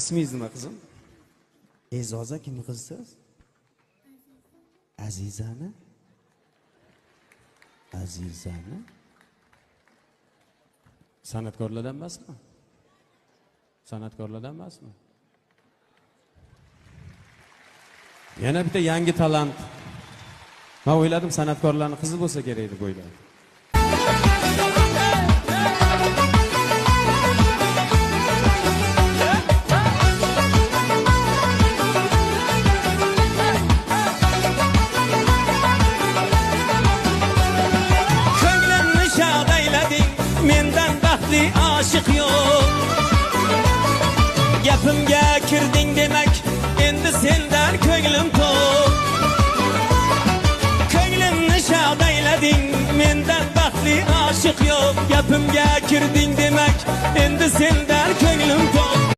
İsmingiz nima qizim? E'zoza kimni qizsiz? Azizani? Azizani? San'atkorlardan emasmi? San'atkorlardan emasmi? Yana bitta yangi talant. Men o'yladim san'atkorlarning qizi bo'lsa kerak deb o'yladim. Ko'nglimni shod aylading, mendan baxtli oshiq yo'q. Gapimga kirding demak, endi sendan ko'nglim to'q. Ko'nglimni shod aylading, mendan baxtli oshiq yo'q. Gapimga kirding demak, endi sendan ko'nglim to'q.